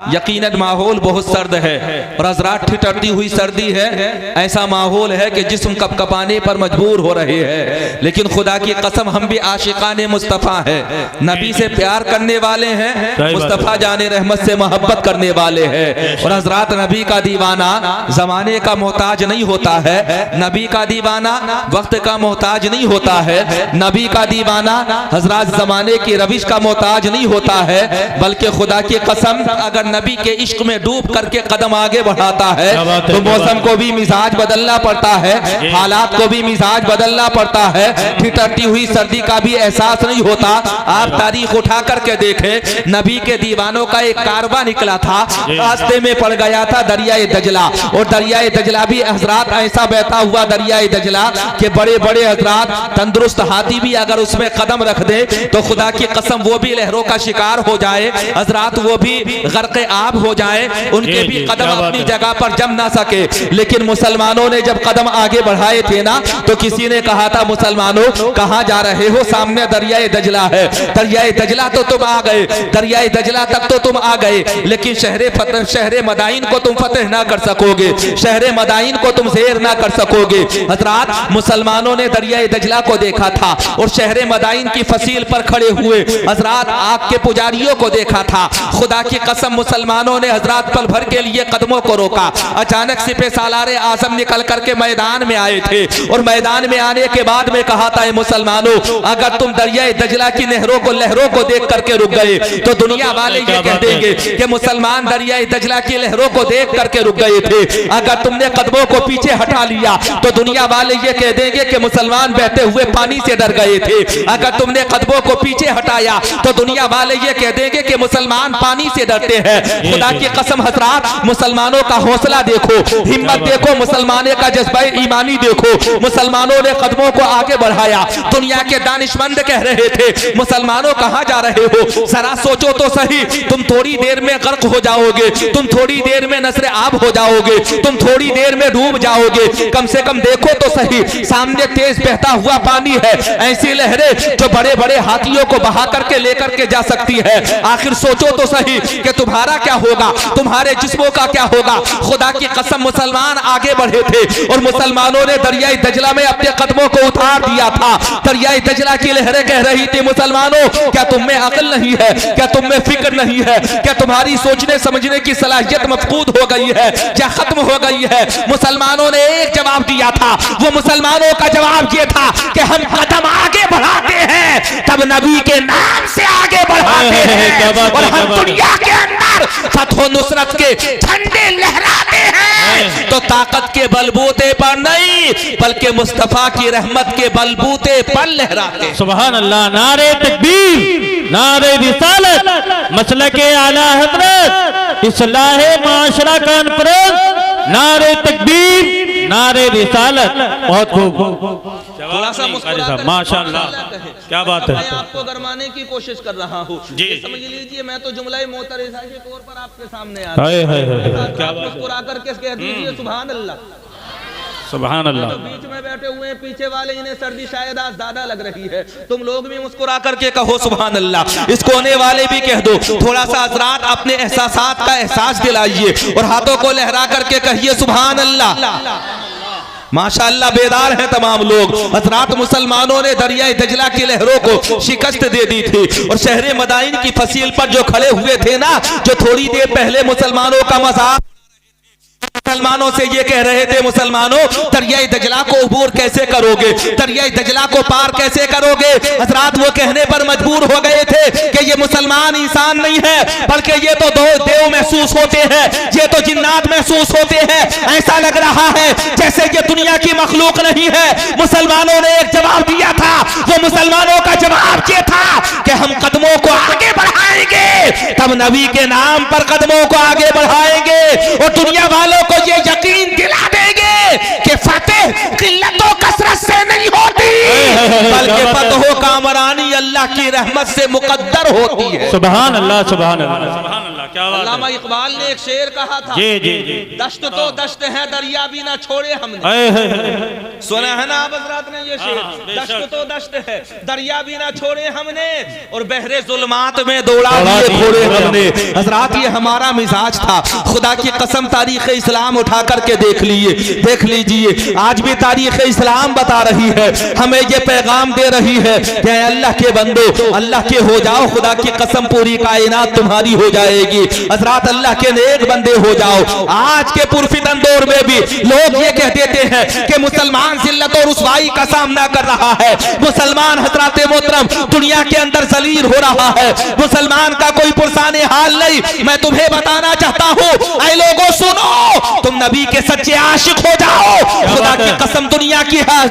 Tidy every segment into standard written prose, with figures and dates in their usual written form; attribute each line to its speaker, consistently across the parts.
Speaker 1: यकीनन माहौल बहुत सर्द है और हजरात ठिठुरती हुई सर्दी है। ऐसा माहौल है कि जिस्म कपकपाने पर मजबूर हो रहे हैं, लेकिन खुदा की कसम हम भी आशिकाने मुस्तफ़ा है, नबी से प्यार करने वाले हैं, मुस्तफ़ा जाने रहमत से मोहब्बत करने वाले हैं। और हजरात नबी का दीवाना जमाने का मोहताज नहीं होता है, नबी का दीवाना वक्त का मोहताज नहीं होता है, नबी का दीवाना हजरात जमाने की रविश का मोहताज नहीं होता है, बल्कि खुदा की कसम अगर नबी के इश्क में डूब करके कदम आगे बढ़ाता है तो मौसम को भी मिजाज बदलना पड़ता है, हालात को भी मिजाज बदलना पड़ता है, ठिठुरती हुई सर्दी का भी एहसास नहीं होता। आप तारीख उठा करके देखें, नबी के दीवानों का एक कारवां निकला था, रास्ते में पड़ गया था दरियाए दजला, और दरियाए दजला भी हजरात ऐसा बहता हुआ दरियाए दजला के बड़े बड़े हजरात तंदुरुस्त हाथी भी अगर उसमें कदम रख दे तो खुदा की कसम वो भी लहरों का शिकार हो जाए, हजरात वो भी गर्क आब हो जाए, उनके भी कदम अपनी जगह पर जम ना सके। लेकिन मुसलमानों ने जब कदम आगे बढ़ाए थे ना, तो किसी ने कहा था मुसलमानों कहां जा रहे हो, सामने दरियाए दजला है, दरियाए दजला तो तुम आ गए, दरियाए दजला तक तो तुम आ गए, लेकिन शहरे मदाइन को तुम फतेह ना कर सकोगे, शहरे मदाइन को तुम ज़ेर ना कर सकोगे। हजरात मुसलमानों ने दरियाए दजला को देखा था और शहरे मदाइन की फसील पर खड़े हुए हजरात आग के पुजारियों को देखा था। खुदा की कसम मुसलमानों ने हजरात पल भर के लिए कदमों को रोका। अचानक सिपह सालारे आजम निकल करके मैदान में आए थे और मैदान में आने के बाद में कहा था मुसलमानों अगर तुम दरियाए दजला की लहरों को देख करके रुक गए तो दुनिया वाले ये कह देंगे कि मुसलमान दरियाए दजला की लहरों को देख करके रुक गए थे। अगर तुमने कदमों को पीछे हटा लिया तो दुनिया वाले ये कह देंगे कि मुसलमान बहते हुए पानी से डर गए थे। अगर तुमने कदमों को पीछे हटाया तो दुनिया वाले ये कह देंगे कि मुसलमान पानी से डरते हैं। खुदा की कसम हजरात मुसलमानों का हौसला देखो, हिम्मत देखो, मुसलमानों का जज्बा ईमानी देखो, मुसलमानों ने कदमों को आगे बढ़ाया। दुनिया के दानिशमंद कह रहे थे मुसलमानों कहां जा रहे हो, जरा सोचो तो सही, तुम थोड़ी देर में गर्क हो जाओगे, तुम थोड़ी देर में नसरे आब हो जाओगे, तुम थोड़ी देर में डूब जाओगे। कम से कम देखो तो सही, सामने तेज बहता हुआ पानी है, ऐसी लहरें जो बड़े बड़े हाथियों को बहा करके लेकर के जा सकती है। आखिर सोचो तो सही कि तुम्हारा क्या होगा, तुम्हारे जिस्मों का क्या होगा। खुदा की कसम मुसलमान आगे बढ़े थे और मुसलमानों ने दरियाए दजला में अपने कदमों को उतार दिया था। दरियाए दजला की लहरें कह रही थी मुसलमानों क्या तुम में अक्ल नहीं है, क्या तुम में फिक्र नहीं है, क्या तुम्हारी सोचने समझने की सलाहियत मफकूद हो गई है, क्या खत्म हो गई है। मुसलमानों ने एक जवाब दिया था, वो मुसलमानों का जवाब ये था कि हम कदम आगे बढ़ाते हैं तब नबी के नाम से आगे बढ़ाते हैं और हम दुनिया के अंदर फतह नुसरत के झंडे लहराते हैं। तो ताकत के बलबूते पर नहीं बल्कि मुस्तफा की रहमत के बलबूते पर लहराते।
Speaker 2: सुभान अल्लाह। नारे तकबीर, नारे रिसालत, मसलके आला हजरत, इस्लाहे माशरा कॉन्फ्रेंस, नारे तकबीर, नारे रिसालत। बहुत खूब,
Speaker 1: थोड़ा सा मुस्कुरा
Speaker 2: माशाअल्लाह, क्या बात है।
Speaker 1: मैं आपको गरमाने की कोशिश कर रहा हूँ, समझ लीजिए मैं तो जुमला मोतरिज़ा के तौर पर आपके सामने आ रहा हूँ। मुस्कुरा करके कह दीजिए सुभान अल्लाह,
Speaker 2: सुभान अल्लाह।
Speaker 1: तो बीच में बैठे हुए हैं पीछे वाले, इन्हें सर्दी शायद आज ज्यादा लग रही है, तुम लोग भी मुस्कुरा करके कहो सुभान अल्लाह। इस कोने वाले भी कह दो, थोड़ा सा हजरात अपने एहसासात का एहसास दिलाइए और हाथों को लहरा करके कहिए सुभान अल्लाह। माशाअल्लाह बेदार हैं तमाम लोग। हजरात मुसलमानों ने दरियाए दजला की लहरों को शिकस्त दे दी थी और शहरे मदाइन की फसील पर जो खड़े हुए थे ना, जो थोड़ी देर पहले मुसलमानों का मजाक मुसलमानों से ये कह रहे थे मुसलमानों दरियाए दजला को अबूर कैसे करोगे, दरियाए दजला को पार कैसे करोगे। हजरात वो कहने पर मजबूर हो गए थे कि ये मुसलमान इंसान नहीं है बल्कि ये तो दो देव महसूस होते हैं, ये तो जिन्नात महसूस होते हैं। ऐसा लग रहा है जैसे ये दुनिया की मखलूक नहीं है। मुसलमानों ने एक जवाब दिया था, वो मुसलमानों का जवाब ये था कि हम कदमों को आगे बढ़ाएंगे तब नबी के नाम पर कदमों को आगे बढ़ाएंगे और दुनिया वालों को ये यकीन दिला देंगे कि फतेह किल्लत और कसरत से नहीं होती बल्कि फतह कामरानी अल्लाह अल्लाह की रहमत से मुकद्दर होती है।
Speaker 2: सुभान अल्लाह, सुभान अल्लाह, सुभान अल्लाह। क्या बात
Speaker 1: अल्लामा
Speaker 2: है।
Speaker 1: इकबाल ने एक शेर कहा था,
Speaker 2: जी जी जी।
Speaker 1: दश्त तो दश्त है, दरिया भी ना छोड़े हमने। सुना है ना आप हजरात ने ये शेर? दश्त तो दश्त है, दरिया भी ना छोड़े हमने, और बहरे जुल्मात में दौड़ा दिए घोड़े हमने। हजरात ये हमारा मिजाज था। खुदा की कसम तारीख इस्लाम उठा करके देख लीजिए, आज भी तारीख इस्लाम बता रही है, हमें ये पैगाम दे रही है कि अल्लाह के बंदो, अल्लाह के हो जाओ, खुदा की कसम पूरी कायनात तुम्हारी हो जाएगी। हजरात अल्लाह के नेक बंदे हो जाओ। आज के पुरफितन दौर में भी लोग ये कह देते हैं कि मुसलमान जिल्लत और रुसवाई का सामना कर रहा है, मुसलमान हजरात मोहतरम दुनिया के अंदर जलील हो रहा है, मुसलमान का कोई पुरसाने हाल नहीं। मैं तुम्हें बताना चाहता हूँ, ऐ लोगों सुनो, तुम नबी के सच्चे आशिक हो जाओ। खुदा की कसम दुनिया की हर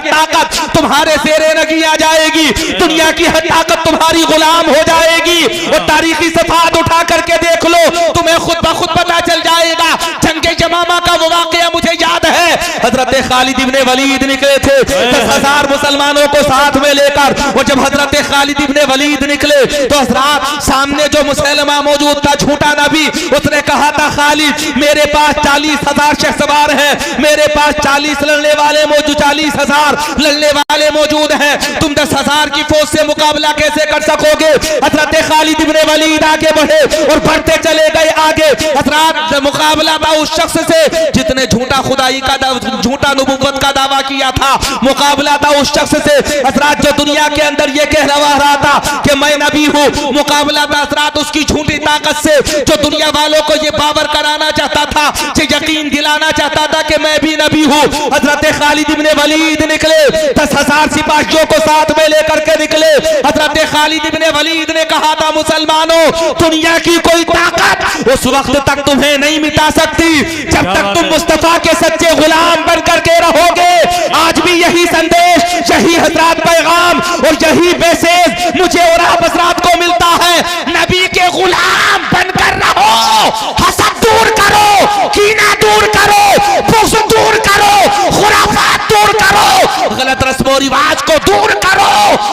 Speaker 1: ताकत तुम्हारे सेरे नगी आ जाएगी, दुनिया की हर ताकत तुम्हारी गुलाम हो जाएगी। और तारीखी सफात उठा करके देख लो, तुम्हें खुद ब खुद पता चल जाएगा। जंगे जमामा का वो वाकया मुझे याद है, हजरत खालिद इब्ने वलीद निकले थे 10,000 मुसलमानों को साथ में लेकर। और जब हजरत खालिद इब्ने वलीद निकले तो हजरात सामने जो मुसलमा मौजूद था, झूठा नबी, उसने कहा था, खालिद मेरे पास 40,000 शहसवार है, मेरे पास 40 लड़ने वाले मौजूद, 40,000 लड़ने वाले मौजूद हैं, तुम 10,000 की फौज से मुकाबला कैसे कर सकोगे? हजरत खालिद इब्ने वलीद आगे बढ़े और बढ़ते चले गए आगे। हजरात मुकाबला था उस शख्स से जितने झूठा खुदाई का झूठा नबूवत का दावा किया था, मुकाबला था उस शख्स से हजरात जो दुनिया के अंदर ये कह रहा था कि मैं नबी हूँ। मुकाबला था हजरात उसकी झूठी ताकत से जो दुनिया वालों को ये बावर कराना चाहता था, जो यकीन दिलाना चाहता था कि मैं भी नबी हूँ। हजरत खालिद इब्ने वलीद निकले, 10,000 सिपाहियों को साथ में लेकर के निकले। हजरत खालिद इब्ने वलीद ने कहा था, मुसलमानों दुनिया की कोई ताकत उस वक्त तक तुम्हें नहीं मिटा सकती जब तक तुम मुस्तफा के सच्चे गुलाम बन करके रहोगे। आज भी यही संदेश, यही हजरात पैगाम और यही मैसेज मुझे और आप हजरात को मिलता है, नबी के गुलाम बनकर रहो। हसद दूर करो, कीना दूर करो, बुग़्ज़ दूर करो, खुराफात दूर करो, गलत रस्म और रिवाज को दूर करो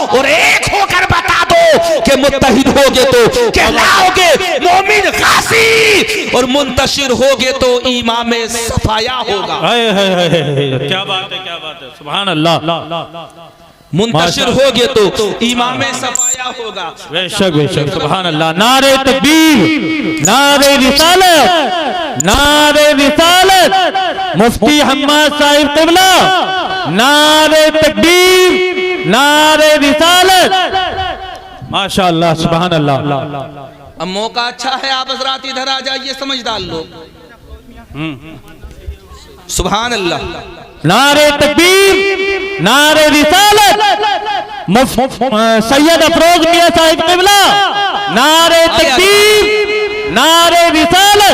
Speaker 1: और एक होकर बता दो कि मुत्तहिद होगे तो कहलाओगे मोमिन गाज़ी और मुंतशिर होगे तो इमाम सफाया होगा।
Speaker 2: क्या बात है, क्या बात है, सुभान अल्लाह।
Speaker 1: मुंतशिर होगे तो इमाम सफाया होगा।
Speaker 2: बेशक बेशक, सुभान अल्लाह। नारे तकबीर, नारे रिसालत, नारे रिसालत, मुफ्ती हम्माद साहिब क़िबला, नारे तकबीर, नारे रिसालत। माशाअल्लाह, सुभान अल्लाह।
Speaker 1: अब मौका अच्छा है, आप हजरात इधर आ जाइए, समझदार लोग। सुभान अल्लाह।
Speaker 2: नारे तकबीर, नारे रिसालत, सैयद अफरोज मियां साहिब क़िबला, नारे तकबीर, नारे रिसालत।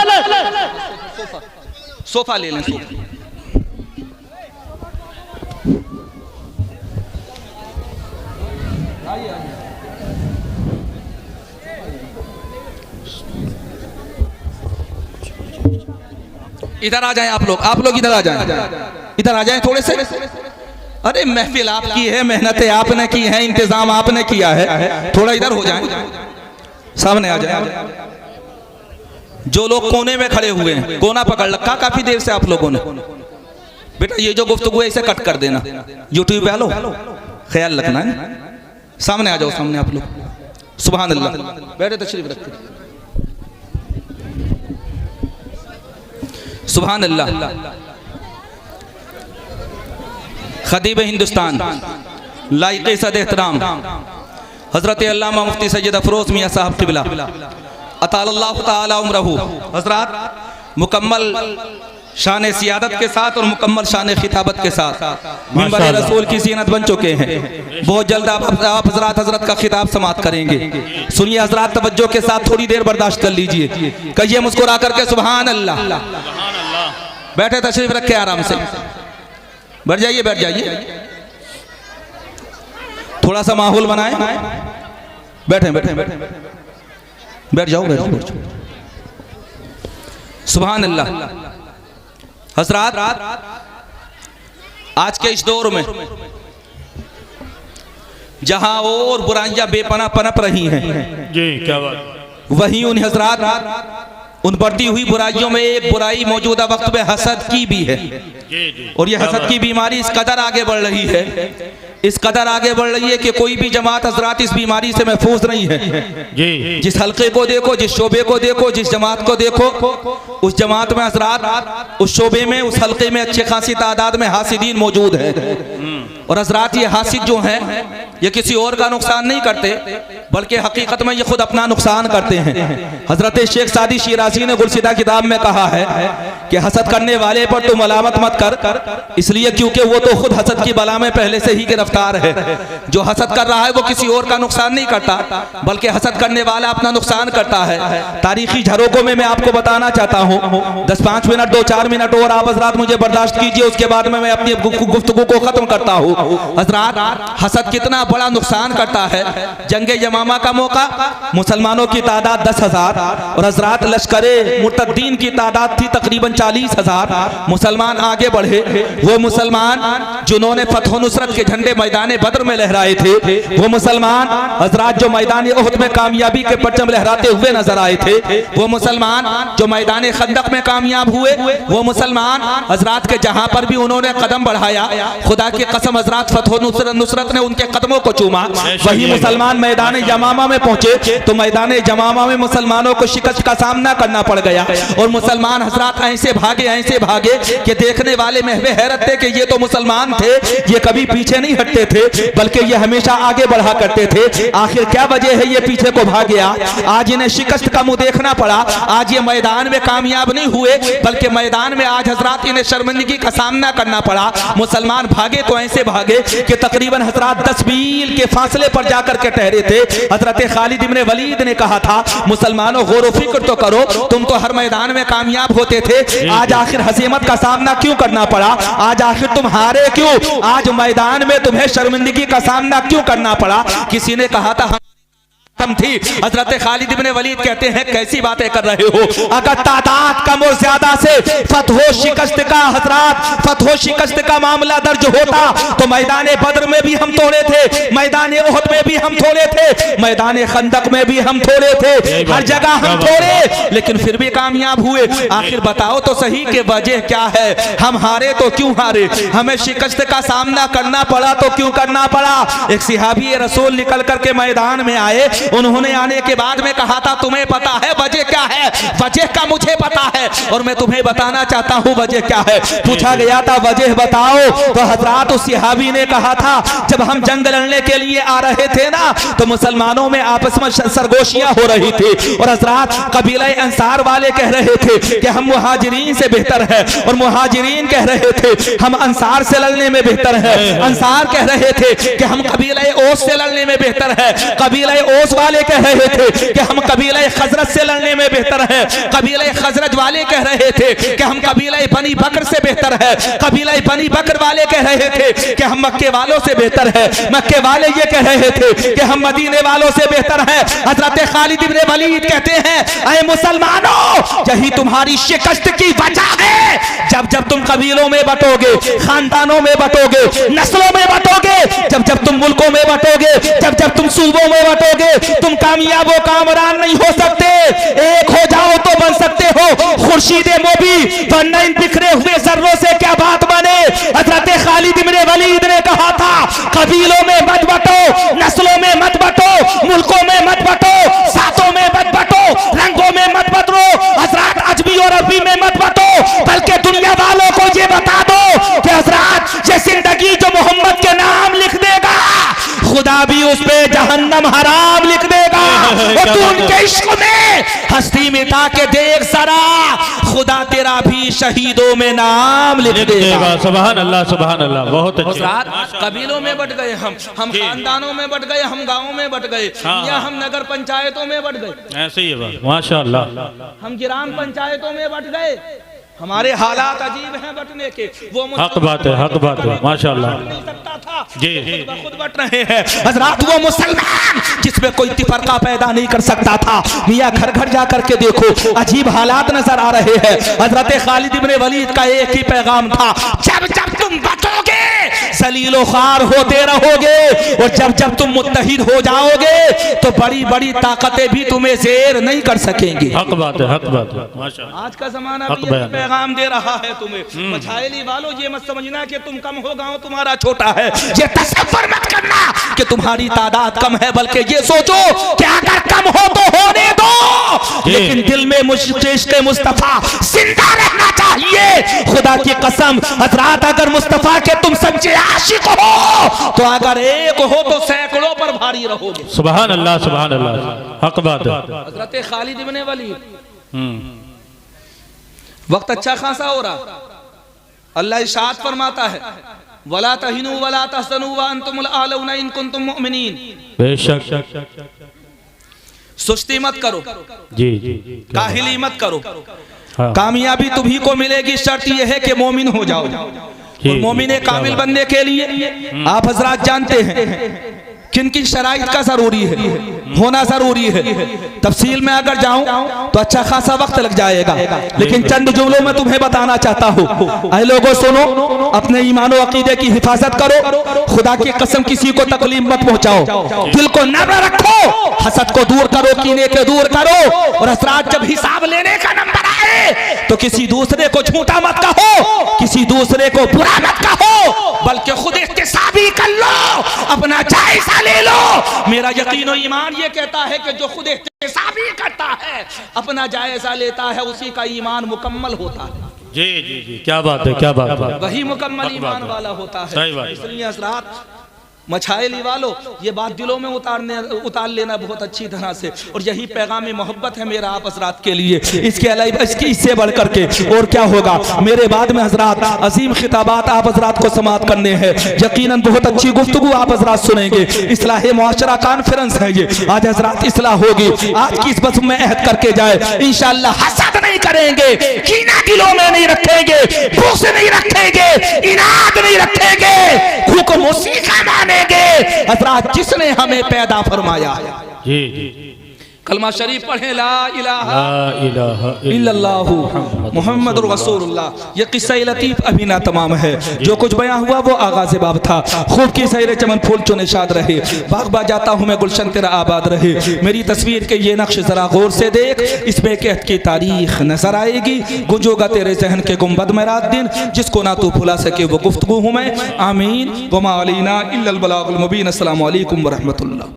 Speaker 1: सोफा ले लें, सोफा। इधर आ जाएं आप लोग इधर आ जाएं थोड़े से। अरे महफिल आपकी है, मेहनतें आपने की हैं, इंतजाम आपने किया है, थोड़ा इधर हो जाएं, सामने आ जाएं। जो लोग कोने में खड़े हुए हैं, कोना पकड़ रखा काफी देर से आप लोगों ने, बेटा ये जो गुफ्तगू है इसे कट कर देना, यूट्यूब पे आलो, ख्याल रखना है। सामने आ जाओ, सामने आप लोग। सुभान अल्लाह। बैठे तशरीफ रखते। सुभान अल्लाह। खतीब हिंदुस्तान लाइक़े सद एहतराम हजरत अल्लामा मुफ्ती सैयद अफरोज मियां साहब क़िबला अतालल्लाहु ताला उम्रहू, हजरात मुकम्मल शान सियादत के साथ और मुकम्मल शान खिताबत के साथ मिंबर रसूल की ज़ीनत बन चुके हैं। बहुत जल्द आप हजरत का खिताब समाप्त करेंगे। सुनिए हजरात, तवज्जो के साथ थोड़ी देर बर्दाश्त कर लीजिए, कहिए मुस्कुरा करके सुभान अल्लाह। बैठे तशरीफ रखे आराम से, बैठ जाइए, थोड़ा सा माहौल बनाए, बैठे बैठ जाओ। सुभान अल्लाह। हजरात आज के इस दौर में जहां और बुराइयां बेपनाह पनप रही हैं,
Speaker 2: जी क्या बात।
Speaker 1: वहीं उन हजरात उन बढ़ती हुई बुराइयों में एक बुराई मौजूदा वक्त में हसद की भी है।
Speaker 2: जी जी।
Speaker 1: और यह हसद की बीमारी इस कदर आगे बढ़ रही है, इस कदर आगे बढ़ रही है कि कोई भी जमात हजरात इस बीमारी से महफूज नहीं है।
Speaker 2: जी।
Speaker 1: जिस हल्के को देखो, जिस शोबे को देखो, जिस जमात को देखो, उस जमात में हजरात, उस शोबे में, उस हल्के में अच्छी खासी तादाद में हासिदीन मौजूद है। और हजरात ये हासिद जो हैं ये किसी और का नुकसान नहीं करते, बल्कि हकीकत में ये खुद अपना नुकसान करते हैं। हजरत शेख सादी शिराजी ने गुलसिदा किताब में कहा है कि हसद करने वाले पर तुम मलामत मत कर, इसलिए क्योंकि वो तो खुद हसद की बला में पहले से ही गिरफ्तार है। जो हसद कर रहा है वो किसी और का नुकसान नहीं करता, बल्कि हसद करने वाला अपना नुकसान करता है। तारीखी झरोकों में मैं आपको बताना चाहता हूँ, 10-5 मिनट 2-4 मिनट और आप हजरात मुझे बर्दाश्त कीजिए, उसके बाद में मैं अपनी गुफ्तगू को खत्म करता हूँ। हजरात, हसद कितना बड़ा नुकसान करता है। जंगे यमामा का मौका, मुसलमानों की तादाद 10,000 और हजरात लश्करे मुर्तद्दीन की तादाद थी तकरीबन 40,000। मुसलमान आगे बढ़े, वो मुसलमान जिन्होंने फतह नुसरत के झंडे मैदान बद्र में लहराए थे, वो मुसलमान हजरात जो मैदान उहद में कामयाबी के परचम लहराते हुए नजर आए थे, वो मुसलमान जो मैदान खंदक में कामयाब हुए, वो मुसलमान हजरात के जहां पर भी उन्होंने कदम बढ़ाया, खुदा की कसम हजरात फतह नुसरत ने उनके कदमों को चूमा। वही मुसलमान मैदान जमामा में पहुंचे तो मैदान जमामा में मुसलमानों को शिकस्त का सामना करना पड़ गया। और मुसलमान हजरात ऐसे भागे कि देखने वाले महवे हैरत थे कि ये तो मुसलमान थे, ये कभी पीछे नहीं हटते थे, बल्कि ये हमेशा आगे बढ़ा करते थे। आखिर क्या वजह है ये पीछे को भाग गया? आज इन्हें शिकस्त का मुंह देखना पड़ा। आज ये मैदान में कामयाब नहीं हुए, बल्कि मैदान में आज हजरात इन्हें शर्मिंदगी का सामना करना पड़ा। मुसलमान भागे तो ऐसे भागे कि तकरीबन हजरात 10 मील के फासले पर जाकर के ठहरे थे। हजरत खालिद इब्ने वलीद ने कहा था, मुसलमानों गौर फिक्र तो करो, तुम तो हर मैदान में कामयाब होते थे, आज आखिर हसीमत का सामना क्यों करना पड़ा? आज आखिर तुम हारे क्यों? आज मैदान में तुम्हें शर्मिंदगी का सामना क्यों करना पड़ा? किसी ने कहा था थी। हजरत खालिद इब्ने वलीद कहते हैं, कैसी बातें कर रहे हो? अगर तादाद कम और ज्यादा से फतह शिकस्त का हजरात फतह शिकस्त का मामला दर्ज होता तो मैदान बद्र में भी हम तोड़े थे, मैदान उहद में भी हम तोड़े थे, मैदान खंदक में भी हम तोड़े थे, हर जगह हम तोड़े, लेकिन फिर भी कामयाब हुए। आखिर बताओ तो सही के वजह क्या है? हम हारे तो क्यों हारे? हमें शिकस्त का सामना करना पड़ा तो क्यों करना पड़ा? एक सहाबी रसूल निकल करके मैदान में आए, उन्होंने आने के बाद में कहा था, तुम्हें पता है वजह क्या है? वजह का मुझे पता है और मैं तुम्हें बताना चाहता हूँ वजह क्या है। पूछा गया था वजह बताओ, तो हजरात उस सहाबी ने कहा था, जब हम जंग लड़ने के लिए आ रहे थे ना, तो मुसलमानों में आपस में सरगोशियां हो रही थी और हजरात कबीला अंसार वाले कह रहे थे कि हम मुहाजिरीन से बेहतर है, और मुहाजिरीन कह रहे थे हम अंसार से लड़ने में बेहतर है, अंसार कह रहे थे कि हम कबीला ओस से लड़ने में बेहतर है, कबीला ओस वाले कह रहे थे कि हम कबीला खजरत से लड़ने में बेहतर है, कबीला खजरत वाले कह रहे थे कि हम कबीला बनी बकर से बेहतर है, कबीला बनी बकर वाले कह रहे थे कि हम मक्के वालों से बेहतर है, मक्के वाले ये कह रहे थे कि हम मदीने वालों से बेहतर है। हजरत खालिद इब्ने वलीद कहते हैं, ऐ मुसलमानों, यही तुम्हारी शिकस्त की वजह है। जब जब तुम कबीलों में बटोगे, खानदानों में बटोगे, नस्लों में बटोगे, जब जब तुम मुल्कों में बटोगे, जब जब तुम सूबों में बटोगे, तुम कामयाब व कामरान नहीं हो सकते। एक हो जाओ तो बन सकते हो खुर्शीद मोबी, वरना इन बिखरे हुए जर्रों से क्या बात बने। हजरत खालिद इब्ने वलीद ने कहा था, कबीलों में मत बटो, नस्लों में मत बटो, मुल्कों में मत बटो, सातों में मत बटो, रंगों में मत बटो, हजरात अजमी और अरबी में मत बटो, बल्कि दुनिया वालों को ये बता दो कि हजरात ये जिंदगी जो मोहम्मद के नाम लिख देगा, खुदा भी उस पे जहन्नम हराम लिख देगा। और तू उनके इश्क में हस्ती मिटा के देख जरा, खुदा तेरा भी शहीदों में नाम लिख देगा।
Speaker 2: सुभान अल्लाह, सुभान अल्लाह, बहुत अच्छे।
Speaker 1: कबीलों में बट गए, हम खानदानों में बट गए, हम गाँव में बट गए, या हम नगर पंचायतों में बट गए,
Speaker 2: ऐसे ही है बात, माशाअल्लाह।
Speaker 1: हम ग्राम पंचायतों में बट गए, हमारे हालात अजीब हैं बटने के। वो
Speaker 2: हक बात है, हक बात है, माशाअल्लाह जी।
Speaker 1: खुद बट रहे हैं हजरात। वो मुसलमान जिसमें कोई तफरका पैदा नहीं कर सकता था, मियाँ घर घर जा करके देखो अजीब हालात नजर आ रहे हैं। हजरत खालिद इब्ने वलीद का एक ही पैगाम था, जब जब तुम बचोगे जलीलो ख्वार होते रहोगे, और जब जब तुम मुत्तहिद हो जाओगे तो बड़ी बड़ी ताकतें भी तुम्हें ज़ेर नहीं कर सकेंगी।
Speaker 2: हक बात है, हक बात है, माशाअल्लाह।
Speaker 1: आज का जमाना भी यही पैगाम दे रहा है तुम्हें। मछाइली वालों, ये मत समझना कि तुम कम हो, गांव तुम्हारा छोटा है। ये तसव्वुर मत करना कि तुम्हारी तादाद कम है, बल्कि ये सोचो कि अगर कम हो तो होने दो, लेकिन दिल में इश्क़ मुस्तफा जिंदा रहना चाहिए। खुदा की कसम हजरात, अगर मुस्तफा के तुम सच्चे आशिक हो तो अगर एक हो तो सैकड़ों पर भारी रहोगे।
Speaker 2: सुभान अल्लाह, सुभान अल्लाह, हक बात है।
Speaker 1: हजरत खालिद इब्ने वलीद, वक्त अच्छा खासा हो रहा, अल्लाह इरशाद फरमाता है, वला तहिनु वला तहज़नु व अंतुमुल आलौना इन कुंतुम मुमिनीन।
Speaker 2: बेशक
Speaker 1: सुस्ती मत करो
Speaker 2: जी जी,
Speaker 1: काहिली मत करो।
Speaker 2: हाँ।
Speaker 1: कामयाबी तुम्ही को मिलेगी, शर्त यह है कि मोमिन हो जाओ। और मोमिन कामिल बनने के लिए आप हजरात जानते हैं किन किन शराइत का जरूरी है, होना जरूरी है। तफसील में अगर जाऊं तो अच्छा खासा वक्त लग जाएगा, लेकिन चंद जुमलों में तुम्हें बताना चाहता हूँ। ऐ लोगों सुनो, अपने ईमान और अकीदे की हिफाजत करो। खुदा की कसम किसी को तकलीफ मत पहुंचाओ, दिल को नर्म रखो, हसद को दूर करो, कीने के दूर करो। और हजरात, जब हिसाब लेने का नंबर आए तो किसी दूसरे को झूठा मत कहो, किसी दूसरे को बुरा मत कहो, बल्कि खुद इख्तिसाबी कर लो, अपना जायजा ले लो। मेरा यकीन और ईमान ये कहता है कि जो खुद इख्तिसाबी करता है, अपना जायजा लेता है, उसी का ईमान मुकम्मल होता है।
Speaker 2: जी जी जी, क्या बात है, क्या बात है,
Speaker 1: वही मुकम्मल ईमान वाला होता है।
Speaker 2: सही बात।
Speaker 1: इसलिए हजरात, मछाइली वालों, ये बात दिलों में उतार लेना बहुत अच्छी तरह से। और यही पैगाम मोहब्बत है मेरा आप हजरात के लिए। इसके अलावा इससे बढ़ करके और क्या होगा। मेरे बाद में हजरात अजीम खिताबात आप हजरात को समाअत करने हैं। यकीनन बहुत अच्छी गुफ्तगू आप हजरात सुनेंगे। इस्लाह मुआशरा कॉन्फ्रेंस है ये, आज हजरात इस्लाह होगी। आज की इस बस में अहद करके जाए, इंशाअल्लाह हसद नहीं करेंगे, कीना दिलों में नहीं रखेंगे, गुस्सा नहीं रखेंगे, इनाद नहीं रखेंगे, हुक्म उसी का माने हजरात जिसने हमें पैदा फरमाया।
Speaker 2: जी जी,
Speaker 1: कलमा शरीफ पढ़े, ला इलाहा
Speaker 2: इल्लल्लाह
Speaker 1: मुहम्मदुर रसूलुल्लाह। ये किस्सा लतीफ अभी ना तमाम है, जो कुछ बयां हुआ वो आगाज़ बाब था। खूब की सैर चमन फूल चुने शाद रहे, बाग बा जाता हूँ मैं, गुलशन तेरा आबाद रहे। मेरी तस्वीर के ये नक्श जरा गौर से देख, इसमें कहत की तारीख नजर आएगी। गुंजोगा तेरे जहन के गुंबद में रात दिन, जिसको ना तू भुला सके वो गुफ्तगू हूँ मैं। आमीन। वमा अलैना इल्लल बलागुल मुबीन। अस्सलामु अलैकुम व रहमतुल्लाह।